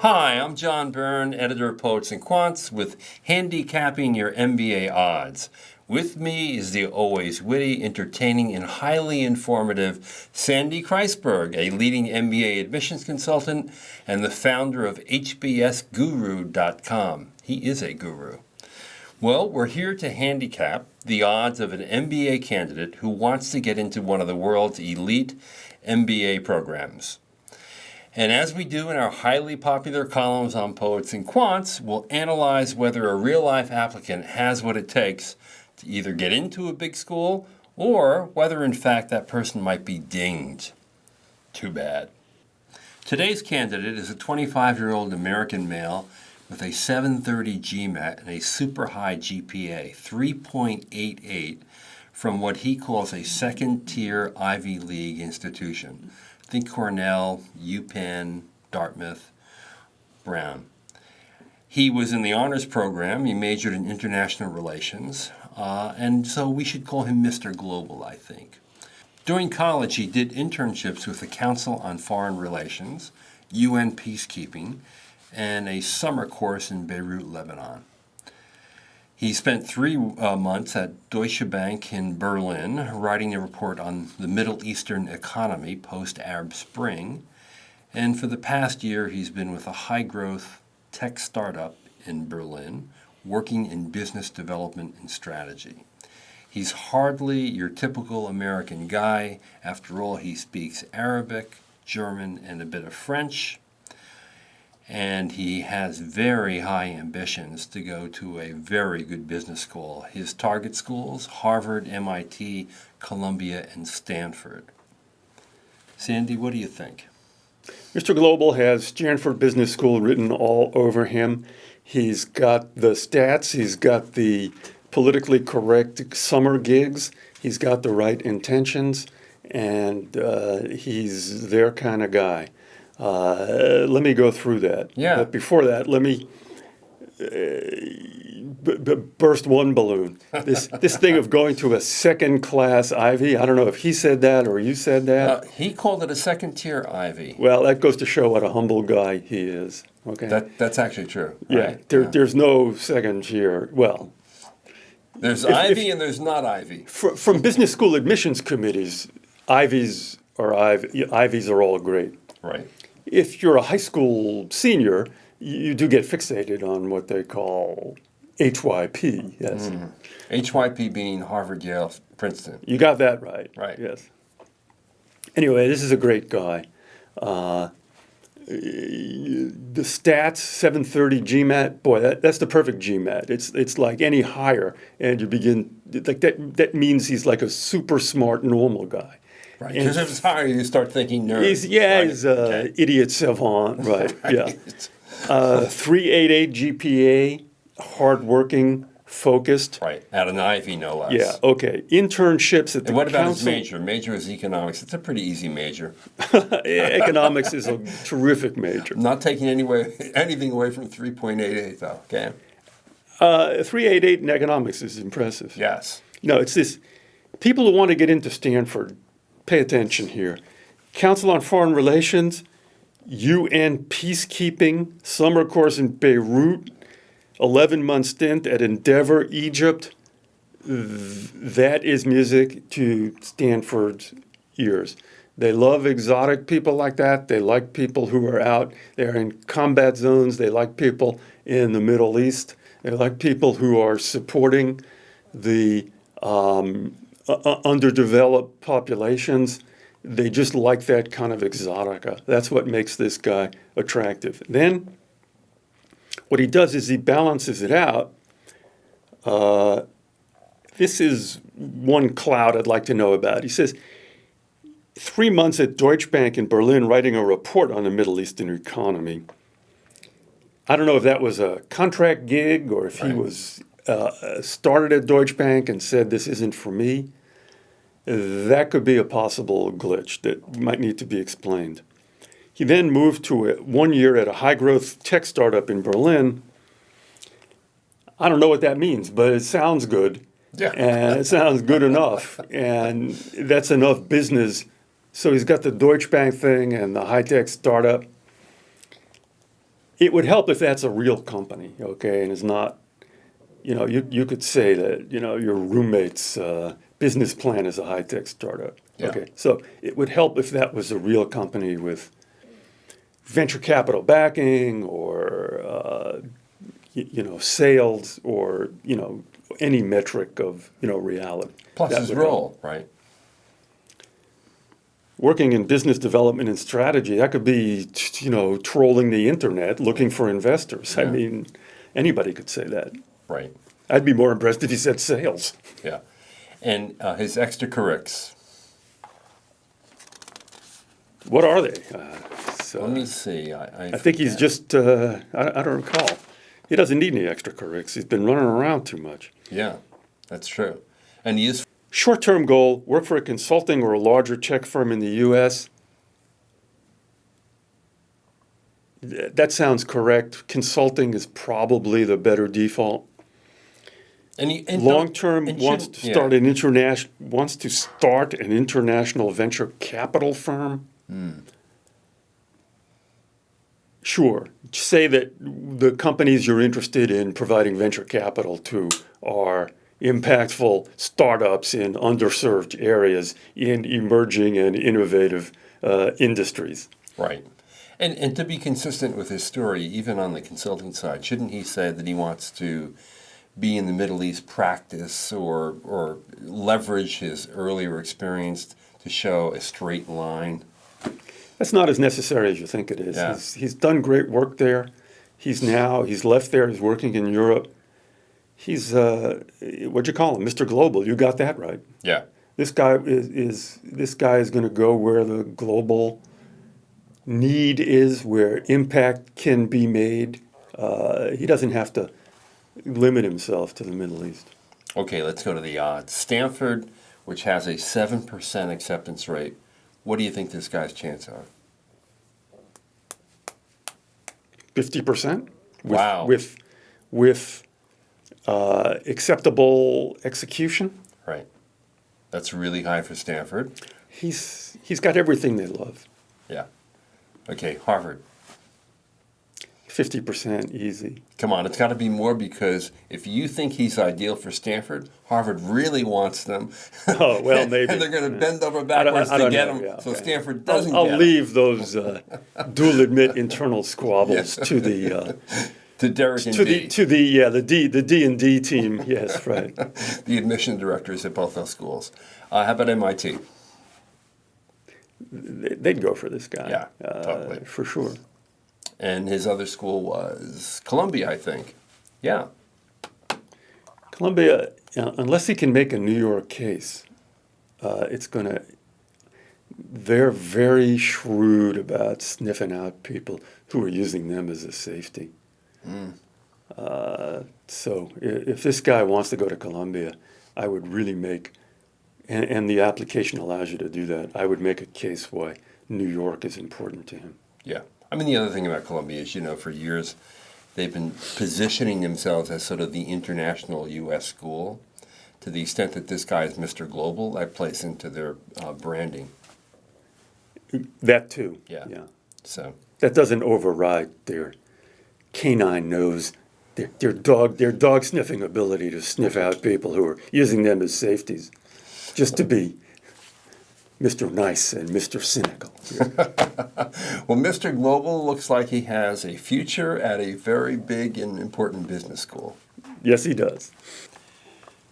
Hi, I'm John Byrne, editor of Poets and Quants, with Handicapping Your MBA Odds. With me is the always witty, entertaining, and highly informative Sandy Kreisberg, a leading MBA admissions consultant and the founder of HBSGuru.com. He is a guru. Well, we're here to handicap the odds of an MBA candidate who wants to get into one of the world's elite MBA programs. And as we do in our highly popular columns on Poets and Quants, we'll analyze whether a real-life applicant has what it takes to either get into a big school or whether, in fact, that person might be dinged. Too bad. Today's candidate is a 25-year-old American male with a 730 GMAT and a super high GPA, 3.88, from what he calls a second-tier Ivy League institution. Think Cornell, UPenn, Dartmouth, Brown. He was in the honors program. He majored in international relations, and so we should call him Mr. Global, I think. During college, he did internships with the Council on Foreign Relations, UN Peacekeeping, and a summer course in Beirut, Lebanon. He spent 3 months at Deutsche Bank in Berlin, writing a report on the Middle Eastern economy post-Arab Spring. And for the past year, he's been with a high-growth tech startup in Berlin, working in business development and strategy. He's hardly your typical American guy. After all, he speaks Arabic, German, and a bit of French. And he has very high ambitions to go to a very good business school. His target schools, Harvard, MIT, Columbia, and Stanford. Sandy, what do you think? Mr. Global has Stanford Business School written all over him. He's got the stats. He's got the politically correct summer gigs. He's got the right intentions. And he's their kind of guy. Let me go through that. Yeah. But before that, let me burst one balloon. This thing of going to a second-class Ivy, I don't know if he said that or you said that. He called it a second-tier Ivy. Well, that goes to show what a humble guy he is. Okay. That's actually true. Yeah. Right? There's no second tier. Well, there's Ivy and there's not Ivy. From business school admissions committees, Ivies are all great. Right. If you're a high school senior, you do get fixated on what they call HYP. Yes. HYP being Harvard, Yale, Princeton. You got that right. Right. Yes. Anyway, this is a great guy. The stats, 730 GMAT, boy, that's the perfect GMAT. It's like any higher, and you begin, like that means he's like a super smart, normal guy. Right, because if it's higher, you start thinking nerd. He's an idiot savant, right, yeah. 388 GPA, hardworking, focused. Right, at an Ivy, no less. Yeah, okay. Internships at the And what about his council. major? Major is economics. It's a pretty easy major. Economics is a terrific major. I'm not taking anything away from 3.88, though, okay? 388 in economics is impressive. Yes. No, it's this. People who want to get into Stanford, pay attention here. Council on Foreign Relations, UN Peacekeeping, summer course in Beirut, 11-month stint at Endeavor, Egypt. That is music to Stanford's ears. They love exotic people like that. They like people who are out there in combat zones. They like people in the Middle East. They like people who are supporting the underdeveloped populations. They just like that kind of exotica. That's what makes this guy attractive. Then what he does is he balances it out. This is one cloud I'd like to know about. He says, 3 months at Deutsche Bank in Berlin writing a report on the Middle Eastern economy. I don't know if that was a contract gig or if he was started at Deutsche Bank and said, this isn't for me. That could be a possible glitch that might need to be explained. He then moved to 1 year at a high-growth tech startup in Berlin. I don't know what that means, but it sounds good. Yeah. And it sounds good enough. And that's enough business. So he's got the Deutsche Bank thing and the high-tech startup. It would help if that's a real company, okay, and is not, you could say that, your roommate's business plan is a high-tech startup. Yeah. Okay, so it would help if that was a real company with venture capital backing or, sales or, any metric of, reality. Plus That his would role, right? Working in business development and strategy, that could be, trolling the internet, looking for investors. I Yeah. mean, anybody could say that. Right. I'd be more impressed if he said sales. Yeah. And his extracurrics. What are they? Let me see. I think he's just, I don't recall. He doesn't need any extracurrics. He's been running around too much. Yeah, that's true. And he is. Short-term goal, work for a consulting or a larger tech firm in the U.S. That sounds correct. Consulting is probably the better default. And Long-term wants to start an international venture capital firm. Sure. Say that the companies you're interested in providing venture capital to are impactful startups in underserved areas in emerging and innovative industries. Right. And to be consistent with his story, even on the consulting side, shouldn't he say that he wants to be in the Middle East practice or leverage his earlier experience to show a straight line? That's not as necessary as you think it is. Yeah. He's done great work there. He's left there. He's working in Europe. He's what'd you call him, Mr. Global? You got that right. Yeah. This guy is going to go where the global need is, where impact can be made. He doesn't have to limit himself to the Middle East. Okay, let's go to the odds. Stanford, which has a 7% acceptance rate. What do you think this guy's chance are? 50%? Wow. With acceptable execution? Right. That's really high for Stanford. He's got everything they love. Yeah. Okay, Harvard. 50% easy. Come on, it's got to be more, because if you think he's ideal for Stanford, Harvard really wants them. Oh, well, maybe. And they're going to bend over backwards I to don't get know. him, Yeah, so okay. Stanford doesn't I'll get him. leave those dual admit internal squabbles to the To Derek and to Dee. the D&D team. Yes, right. The admission directors at both those schools. How about MIT? They'd go for this guy. Yeah, totally. For sure. And his other school was Columbia, I think. Yeah. Columbia, unless he can make a New York case, they're very shrewd about sniffing out people who are using them as a safety. So if this guy wants to go to Columbia, I would really and the application allows you to do that, I would make a case why New York is important to him. Yeah. I mean, the other thing about Columbia is, for years they've been positioning themselves as sort of the international U.S. school. To the extent that this guy is Mr. Global, that plays into their branding. That too. Yeah. So That doesn't override their canine nose, their dog sniffing ability to sniff out people who are using them as safeties, just to be Mr. Nice and Mr. Cynical. Well, Mr. Global looks like he has a future at a very big and important business school. Yes, he does.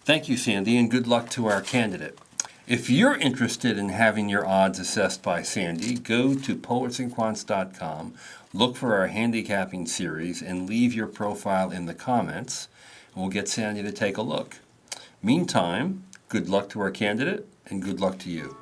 Thank you, Sandy, and good luck to our candidate. If you're interested in having your odds assessed by Sandy, go to poetsandquants.com, look for our handicapping series, and leave your profile in the comments, and we'll get Sandy to take a look. Meantime, good luck to our candidate, and good luck to you.